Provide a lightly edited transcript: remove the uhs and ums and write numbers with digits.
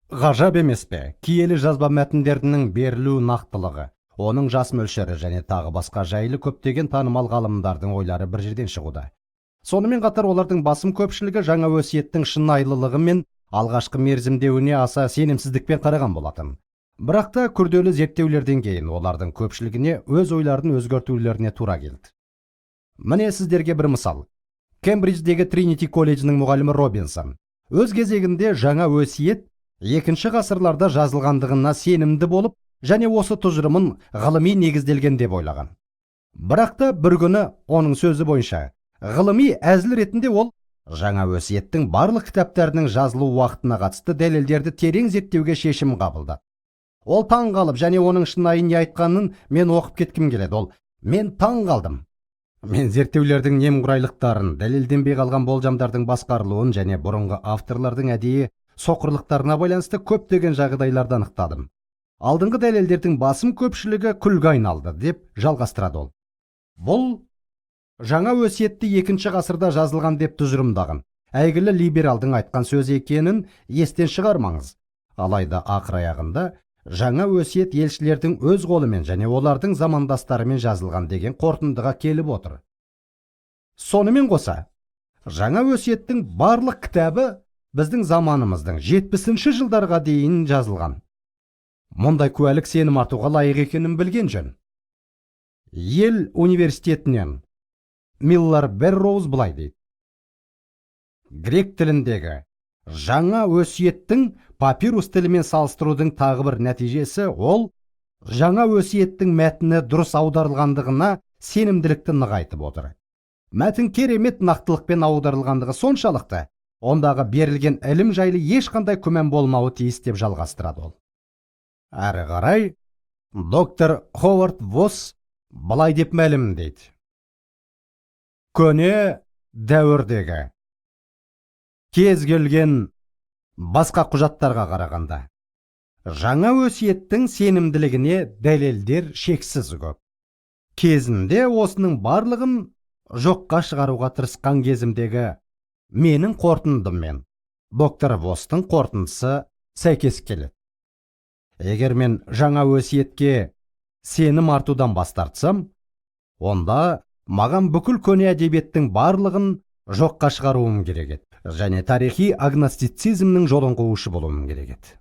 Ғажап емес пе? Киелі жазба мәтіндерінің берілу нақтылығы, оның жас мөлшері және тағы басқа жайлы көптеген танымал ғалымдардың ойлары бір жерден шығуда. Сонымен қатар олардың басым көпшілігі жаңа өсиеттің шынайылылығы мен алғашқы мерзімдеуіне аса сенімсіздікпен қараған болатын. Бірақ та күрделі зерттеулерден кейін олардың көпшілігіне өз ойларын өзгертулеріне тура келді. Міне сіздерге бір мысал. Кембридждегі Тринити колледжінің мұғалімі Робинсон өз кезегінде жаңа өсиет екінші ғасырларда жазылғандығына сенімді болып, және осы тұжырымын ғылыми негізделген деп ойлаған. Бірақ та бір күні оның сөзі бойынша, ғылыми әзіл ретінде ол жаңа өсиеттің барлық кітаптарының жазылу уақытына қатысты дәлелдерді терең зерттеуге шешім қабылдады. Ол таң қалып, және оның шынайы не айтқанын мен оқып кеткім келеді. Мен таң қалдым. Мен зерттеулердің немқұрайлықтарын, дәлелденбей қалған болжамдардың басқарылуын және бұрынғы авторлардың әдейі соқырлықтарына байланысты көптеген жағдайларды анықтадым. Алдыңғы дәлелдердің басым көпшілігі күлге айналды, деп жалғастырады ол. Бұл жаңа өсиетті екінші ғасырда жазылған деп тұжырымдаған әйгілі либералдың айтқан сөзі екенін естен шығармаңыз. Алайда ақыр аяғында жаңа өсиет елшілердің өз қолымен және олардың замандастарымен жазылған деген қорытындыға келіп отыр. Сонымен қоса, жаңа өсиеттің барлық кітабы біздің заманымыздың 70-ші жылдарға дейін жазылған. Мұндай куәлік сенім артуға лайық екенін білген жөн. Йель университетінен Миллар Берроуз былай дейді: грек тіліндегі жаңа өсиеттің папирус тілімен салыстырудың тағы бір нәтижесі ол жаңа өсиеттің мәтіні дұрыс аударылғандығына сенімділікті нығайтып отыр. Мәтін керемет нақтылықпен аударылғандығы соншалықты, ондағы берілген ілім жайлы ешқандай күмән болмауы тиіс деп жалғастырады ол. Әрі қарай доктор Ховард Восс былай деп мәлімдейді: көне дәуірдегі кез келген басқа құжаттарға қарағанда жаңа өсиеттің сенімділігіне дәлелдер шексіз көп. Кезінде осының барлығын жоққа шығаруға тырысқан кезімдегі менің қорытындыммен доктор Восстың қорытындысы сәйкес келеді. Егер мен жаңа өсиетке сенім артудан бас тартсам, онда маған бүкіл көне әдебиеттің барлығын жоққа шығаруым керек еді, және тарихи агностицизмнің жолын қуушы болуым керек еді.